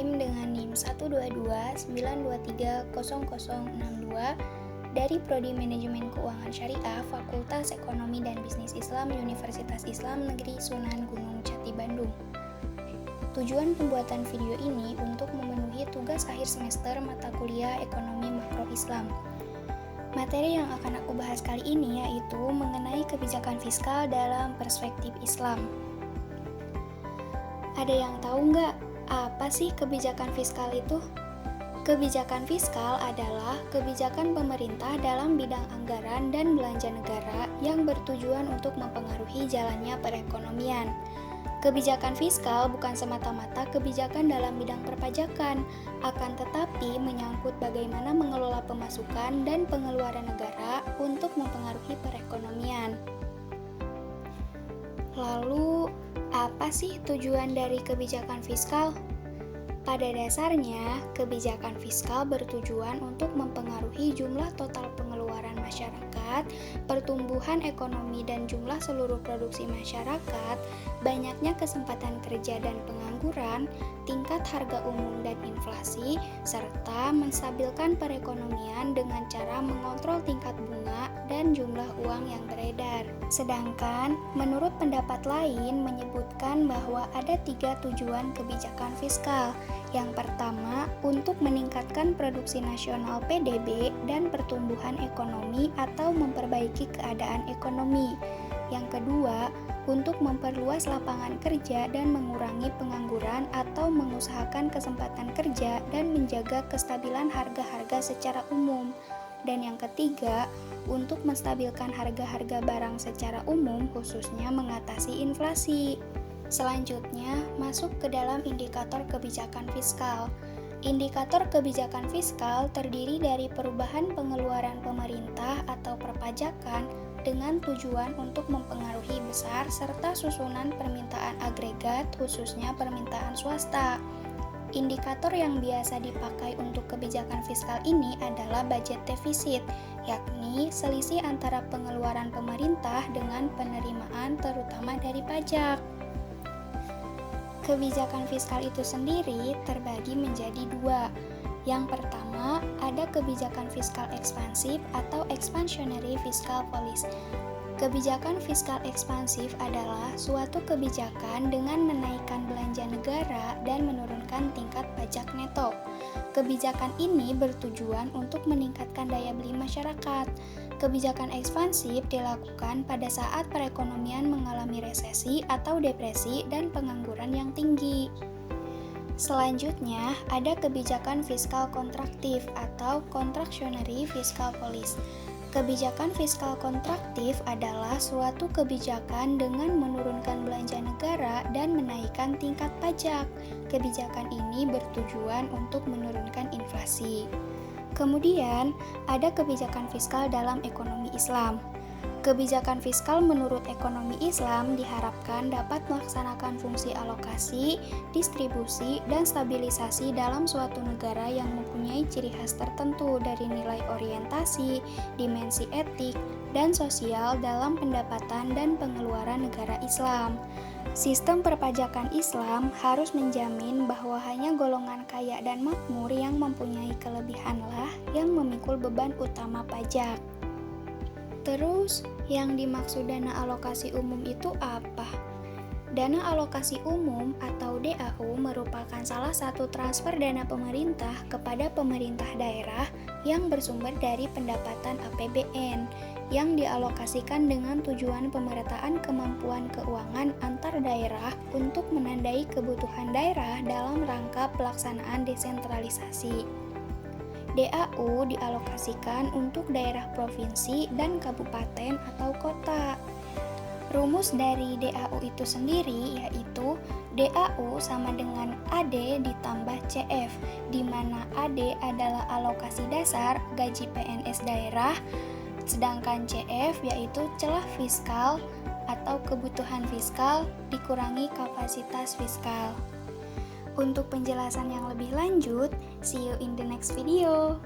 SIM dengan NIM 12292300062 dari Prodi Manajemen Keuangan Syariah Fakultas Ekonomi dan Bisnis Islam Universitas Islam Negeri Sunan Gunung Jati Bandung. Tujuan pembuatan video ini untuk memenuhi tugas akhir semester mata kuliah Ekonomi Makro Islam. Materi yang akan aku bahas kali ini yaitu mengenai kebijakan fiskal dalam perspektif Islam. Ada yang tahu nggak apa sih kebijakan fiskal itu? Kebijakan fiskal adalah kebijakan pemerintah dalam bidang anggaran dan belanja negara yang bertujuan untuk mempengaruhi jalannya perekonomian. Kebijakan fiskal bukan semata-mata kebijakan dalam bidang perpajakan, akan tetapi menyangkut bagaimana mengelola pemasukan dan pengeluaran negara untuk mempengaruhi perekonomian. Lalu, apa sih tujuan dari kebijakan fiskal? Pada dasarnya, kebijakan fiskal bertujuan untuk mempengaruhi jumlah total pengeluaran masyarakat, pertumbuhan ekonomi dan jumlah seluruh produksi masyarakat, banyaknya kesempatan kerja dan pengangguran, tingkat harga umum dan inflasi, serta menstabilkan perekonomian dengan cara mengontrol tingkat bunga dan jumlah uang yang beredar. Sedangkan, menurut pendapat lain menyebutkan bahwa ada 3 tujuan kebijakan fiskal. Yang pertama, untuk meningkatkan produksi nasional PDB dan pertumbuhan ekonomi atau memperbaiki keadaan ekonomi. Yang kedua, untuk memperluas lapangan kerja dan mengurangi pengangguran atau mengusahakan kesempatan kerja dan menjaga kestabilan harga-harga secara umum. Dan yang ketiga, untuk menstabilkan harga-harga barang secara umum khususnya mengatasi inflasi. Selanjutnya, masuk ke dalam indikator kebijakan fiskal. Indikator kebijakan fiskal terdiri dari perubahan pengeluaran pemerintah atau perpajakan dengan tujuan untuk mempengaruhi besar serta susunan permintaan agregat khususnya permintaan swasta. Indikator yang biasa dipakai untuk kebijakan fiskal ini adalah budget defisit, yakni selisih antara pengeluaran pemerintah dengan penerimaan terutama dari pajak. Kebijakan fiskal itu sendiri terbagi menjadi 2. Yang pertama, ada kebijakan fiskal ekspansif atau expansionary fiscal policy. Kebijakan fiskal ekspansif adalah suatu kebijakan dengan menaikkan belanja negara dan menurunkan tingkat pajak neto. Kebijakan ini bertujuan untuk meningkatkan daya beli masyarakat. Kebijakan ekspansif dilakukan pada saat perekonomian mengalami resesi atau depresi dan pengangguran yang tinggi. Selanjutnya, ada kebijakan fiskal kontraktif atau contractionary fiscal policy. Kebijakan fiskal kontraktif adalah suatu kebijakan dengan menurunkan belanja negara dan menaikkan tingkat pajak. Kebijakan ini bertujuan untuk menurunkan inflasi. Kemudian, ada kebijakan fiskal dalam ekonomi Islam. Kebijakan fiskal menurut ekonomi Islam diharapkan dapat melaksanakan fungsi alokasi, distribusi, dan stabilisasi dalam suatu negara yang mempunyai ciri khas tertentu dari nilai orientasi, dimensi etik, dan sosial dalam pendapatan dan pengeluaran negara Islam. Sistem perpajakan Islam harus menjamin bahwa hanya golongan kaya dan makmur yang mempunyai kelebihanlah yang memikul beban utama pajak. Terus, yang dimaksud dana alokasi umum itu apa? Dana alokasi umum atau DAU merupakan salah satu transfer dana pemerintah kepada pemerintah daerah yang bersumber dari pendapatan APBN yang dialokasikan dengan tujuan pemerataan kemampuan keuangan antar daerah untuk menandai kebutuhan daerah dalam rangka pelaksanaan desentralisasi. DAU dialokasikan untuk daerah provinsi dan kabupaten atau kota. Rumus dari DAU itu sendiri yaitu DAU sama dengan AD ditambah CF, di mana AD adalah alokasi dasar gaji PNS daerah, sedangkan CF yaitu celah fiskal atau kebutuhan fiskal dikurangi kapasitas fiskal. Untuk penjelasan yang lebih lanjut, see you in the next video.